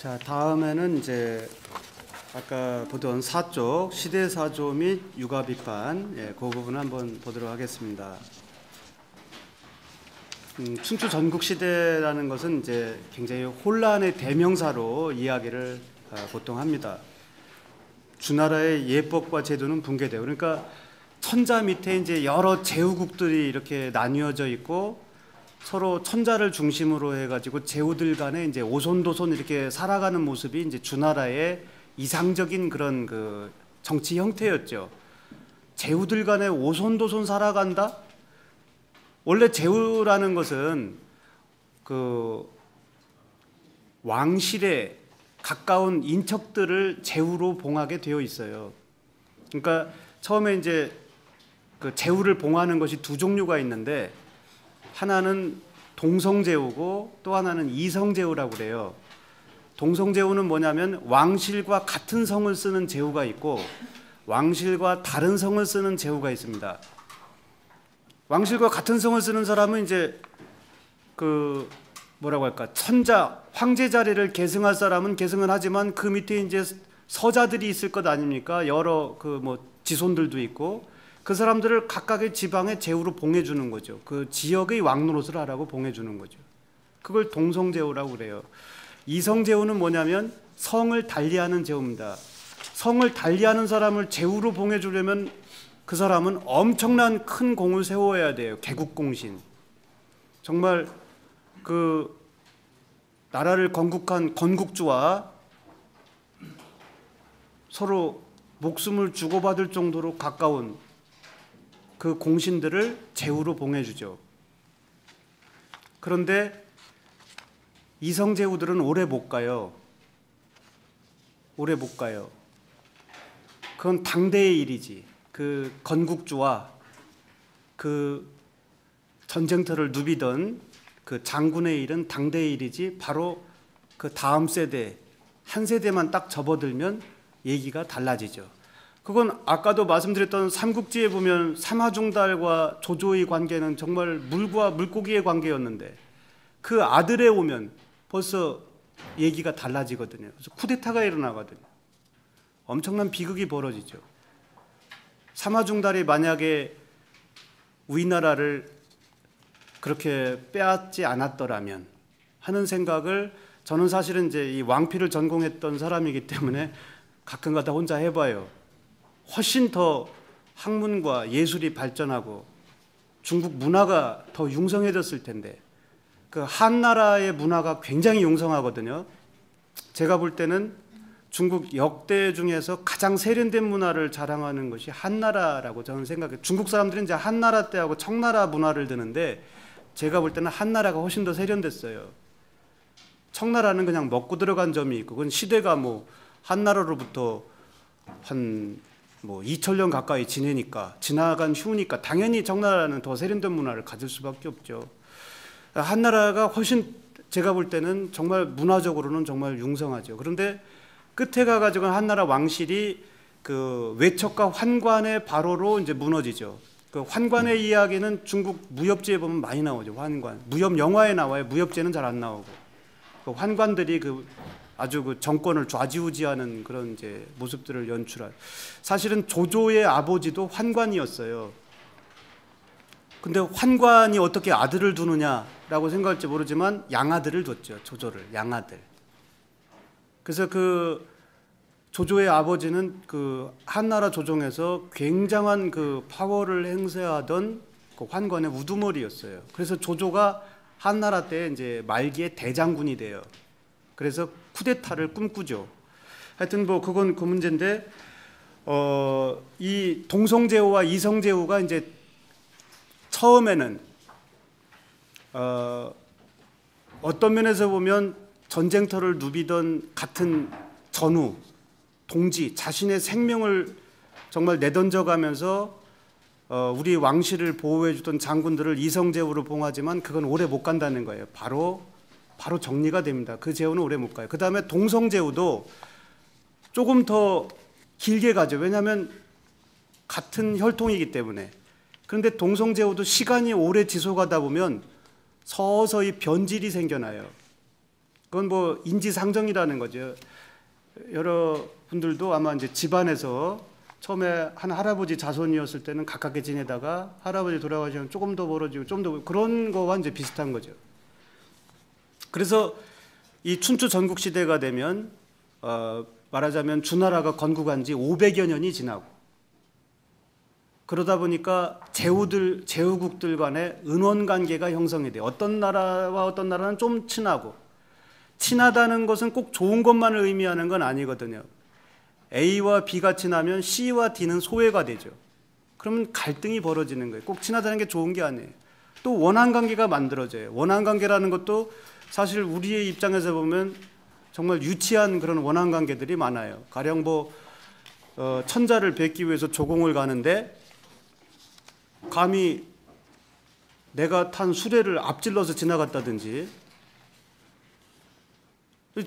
자, 다음에는 이제 아까 보던 사조, 시대사조 및 육아비판, 그 부분 한번 보도록 하겠습니다. 춘추 전국시대라는 것은 이제 굉장히 혼란의 대명사로 이야기를 보통 합니다. 주나라의 예법과 제도는 붕괴되고, 그러니까 천자 밑에 이제 여러 제후국들이 이렇게 나뉘어져 있고, 서로 천자를 중심으로 해가지고 제후들 간에 이제 오손도손 이렇게 살아가는 모습이 이제 주나라의 이상적인 그런 그 정치 형태였죠. 제후들 간에 오손도손 살아간다? 원래 제후라는 것은 그 왕실에 가까운 인척들을 제후로 봉하게 되어 있어요. 그러니까 처음에 이제 그 제후를 봉하는 것이 두 종류가 있는데, 하나는 동성제후고 또 하나는 이성제후라고 그래요. 동성제후는 뭐냐면 왕실과 같은 성을 쓰는 제후가 있고 왕실과 다른 성을 쓰는 제후가 있습니다. 왕실과 같은 성을 쓰는 사람은 이제 그 뭐라고 할까, 천자 황제 자리를 계승할 사람은 계승을 하지만 그 밑에 이제 서자들이 있을 것 아닙니까? 여러 그 뭐 지손들도 있고, 그 사람들을 각각의 지방에 제후로 봉해주는 거죠. 그 지역의 왕노릇을 하라고 봉해주는 거죠. 그걸 동성제후라고 그래요. 이성제후는 뭐냐면 성을 달리하는 제후입니다. 성을 달리하는 사람을 제후로 봉해주려면 그 사람은 엄청난 큰 공을 세워야 돼요. 개국공신. 정말 그 나라를 건국한 건국주와 서로 목숨을 주고받을 정도로 가까운 그 공신들을 제후로 봉해주죠. 그런데 이성제후들은 오래 못 가요. 오래 못 가요. 그건 당대의 일이지. 그 건국주와 그 전쟁터를 누비던 그 장군의 일은 당대의 일이지, 바로 그 다음 세대, 한 세대만 딱 접어들면 얘기가 달라지죠. 그건 아까도 말씀드렸던 삼국지에 보면 삼하중달과 조조의 관계는 정말 물과 물고기의 관계였는데, 그 아들에 오면 벌써 얘기가 달라지거든요. 그래서 쿠데타가 일어나거든요. 엄청난 비극이 벌어지죠. 삼하중달이 만약에 우리나라를 그렇게 빼앗지 않았더라면 하는 생각을, 저는 사실은 이제 이 왕피를 전공했던 사람이기 때문에 가끔가다 혼자 해봐요. 훨씬 더 학문과 예술이 발전하고 중국 문화가 더 융성해졌을 텐데, 그 한나라의 문화가 굉장히 융성하거든요. 제가 볼 때는 중국 역대 중에서 가장 세련된 문화를 자랑하는 것이 한나라라고 저는 생각해요. 중국 사람들은 이제 한나라 때하고 청나라 문화를 드는데, 제가 볼 때는 한나라가 훨씬 더 세련됐어요. 청나라는 그냥 먹고 들어간 점이 있고, 그건 시대가 뭐 한나라로부터 한 뭐 2000년 가까이 지나간 후니까 당연히 청나라는 더 세련된 문화를 가질 수밖에 없죠. 한나라가 훨씬 제가 볼 때는 정말 문화적으로는 정말 융성하죠. 그런데 끝에 가가지고 한나라 왕실이 그 외척과 환관의 발호로 이제 무너지죠. 그 환관의 이야기는 중국 무협지에 보면 많이 나오죠. 환관. 무협 영화에 나와요. 무협지에는 잘 안 나오고. 그 환관들이 그 아주 그 정권을 좌지우지하는 그런 이제 모습들을 연출한. 사실은 조조의 아버지도 환관이었어요. 근데 환관이 어떻게 아들을 두느냐라고 생각할지 모르지만 양아들을 뒀죠. 조조를, 양아들. 그래서 그 조조의 아버지는 그 한나라 조정에서 굉장한 그 파워를 행사하던 그 환관의 우두머리였어요. 그래서 조조가 한나라 때 이제 말기에 대장군이 돼요. 그래서 쿠데타를 꿈꾸죠. 하여튼 뭐 그건 그 문제인데, 이 동성제후와 이성제후가 이제 처음에는 어떤 면에서 보면 전쟁터를 누비던 같은 전우, 동지, 자신의 생명을 정말 내던져가면서 우리 왕실을 보호해주던 장군들을 이성제후로 봉하지만 그건 오래 못 간다는 거예요. 바로 정리가 됩니다. 그 제후는 오래 못 가요. 그 다음에 동성제후도 조금 더 길게 가죠. 왜냐하면 같은 혈통이기 때문에. 그런데 동성제후도 시간이 오래 지속하다 보면 서서히 변질이 생겨나요. 그건 뭐 인지상정이라는 거죠. 여러분들도 아마 이제 집안에서 처음에 한 할아버지 자손이었을 때는 가깝게 지내다가 할아버지 돌아가시면 조금 더 멀어지고 좀 더 그런 거와 이제 비슷한 거죠. 그래서 이 춘추 전국 시대가 되면 말하자면 주나라가 건국한 지 500여 년이 지나고 그러다 보니까 제후국들 간의 은원 관계가 형성이 돼요. 어떤 나라와 어떤 나라는 좀 친하고 친하다는 것은 꼭 좋은 것만을 의미하는 건 아니거든요. A와 B가 친하면 C와 D는 소외가 되죠. 그러면 갈등이 벌어지는 거예요. 꼭 친하다는 게 좋은 게 아니에요. 또 원한관계가 만들어져요. 원한관계라는 것도 사실 우리의 입장에서 보면 정말 유치한 그런 원한관계들이 많아요. 가령 뭐 천자를 뵙기 위해서 조공을 가는데 감히 내가 탄 수레를 앞질러서 지나갔다든지,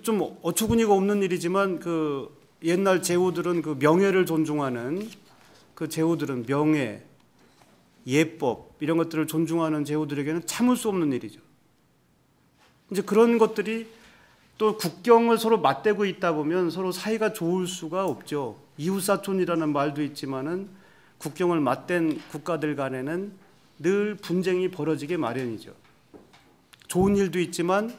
좀 어처구니가 없는 일이지만 그 옛날 제후들은 그 명예를 존중하는, 그 제후들은 명예, 예법 이런 것들을 존중하는 제후들에게는 참을 수 없는 일이죠. 이제 그런 것들이 또 국경을 서로 맞대고 있다 보면 서로 사이가 좋을 수가 없죠. 이웃사촌이라는 말도 있지만은 국경을 맞댄 국가들 간에는 늘 분쟁이 벌어지게 마련이죠. 좋은 일도 있지만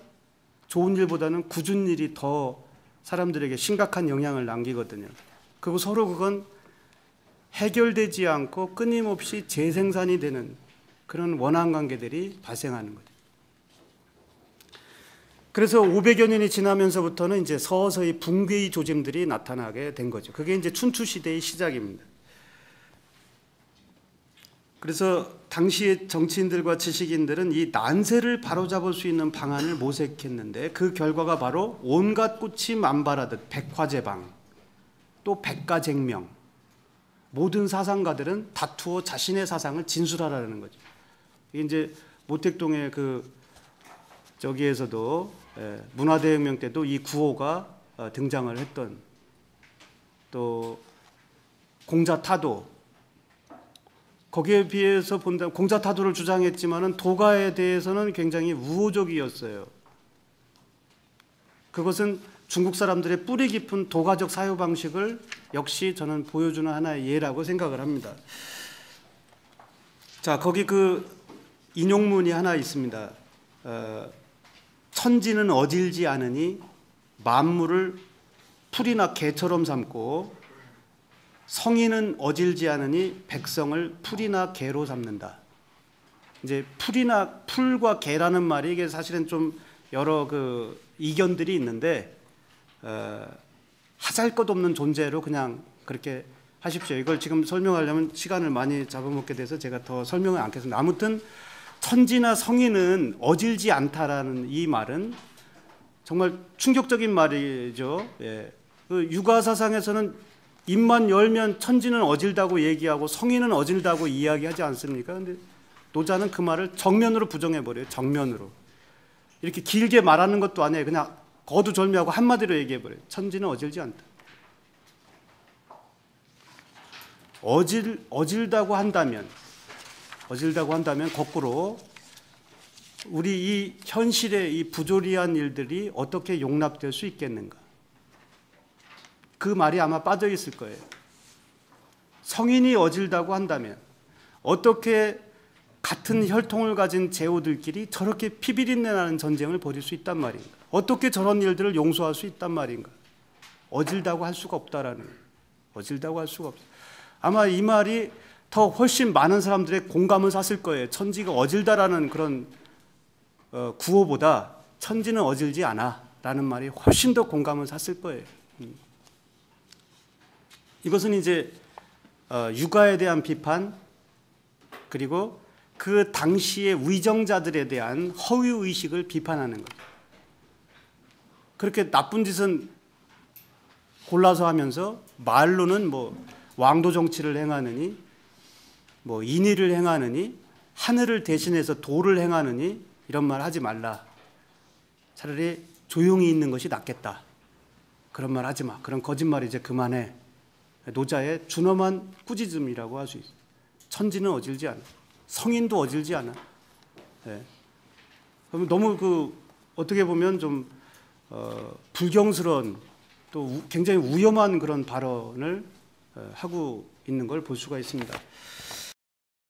좋은 일보다는 굳은 일이 더 사람들에게 심각한 영향을 남기거든요. 그리고 서로 그건 해결되지 않고 끊임없이 재생산이 되는 그런 원한 관계들이 발생하는 거죠. 그래서 500여 년이 지나면서부터는 이제 서서히 붕괴의 조짐들이 나타나게 된 거죠. 그게 이제 춘추 시대의 시작입니다. 그래서 당시의 정치인들과 지식인들은 이 난세를 바로잡을 수 있는 방안을 모색했는데 그 결과가 바로 온갖 꽃이 만발하듯 백화제방, 또 백가쟁명, 모든 사상가들은 다투어 자신의 사상을 진술하라는 거죠. 이게 이제 모택동의 그 저기에서도 문화대혁명 때도 이 구호가 등장을 했던, 또 공자타도, 거기에 비해서 본다면 공자타도를 주장했지만은 도가에 대해서는 굉장히 우호적이었어요. 그것은 중국 사람들의 뿌리 깊은 도가적 사유 방식을 역시 저는 보여주는 하나의 예라고 생각을 합니다. 자, 거기 그 인용문이 하나 있습니다. 천지는 어질지 않으니 만물을 풀이나 개처럼 삼고 성인은 어질지 않으니 백성을 풀이나 개로 삼는다. 이제 풀과 개라는 말이 이게 사실은 좀 여러 그 이견들이 있는데 하잘것없는 존재로 그냥 그렇게 하십시오. 이걸 지금 설명하려면 시간을 많이 잡아먹게 돼서 제가 더 설명을 안 하겠습니다. 아무튼 천지나 성인은 어질지 않다라는 이 말은 정말 충격적인 말이죠. 예. 그 육아사상에서는 입만 열면 천지는 어질다고 얘기하고 성인은 어질다고 이야기하지 않습니까? 근데 노자는 그 말을 정면으로 부정해버려요. 정면으로. 이렇게 길게 말하는 것도 아니에요. 그냥 거두절미하고 한마디로 얘기해버려요. 천지는 어질지 않다. 어질다고 한다면 거꾸로 우리 이 현실의 이 부조리한 일들이 어떻게 용납될 수 있겠는가? 그 말이 아마 빠져 있을 거예요. 성인이 어질다고 한다면 어떻게 같은 혈통을 가진 제후들끼리 저렇게 피비린내 나는 전쟁을 벌일 수 있단 말인가? 어떻게 저런 일들을 용서할 수 있단 말인가? 어질다고 할 수가 없다라는 거예요. 어질다고 할 수가 없어요. 아마 이 말이 더 훨씬 많은 사람들의 공감을 샀을 거예요. 천지가 어질다라는 그런 구호보다 천지는 어질지 않아 라는 말이 훨씬 더 공감을 샀을 거예요. 이것은 이제 육아에 대한 비판, 그리고 그 당시의 위정자들에 대한 허위의식을 비판하는 거죠. 그렇게 나쁜 짓은 골라서 하면서 말로는 뭐 왕도 정치를 행하느니, 뭐 인의를 행하느니, 하늘을 대신해서 도를 행하느니 이런 말 하지 말라. 차라리 조용히 있는 것이 낫겠다. 그런 말 하지 마. 그런 거짓말 이제 그만해. 노자의 준엄한 꾸짖음이라고 할 수 있어요. 천지는 어질지 않아. 성인도 어질지 않아. 네. 그럼 너무 그 어떻게 보면 좀 불경스러운 또 굉장히 위험한 그런 발언을 하고 있는 걸 볼 수가 있습니다.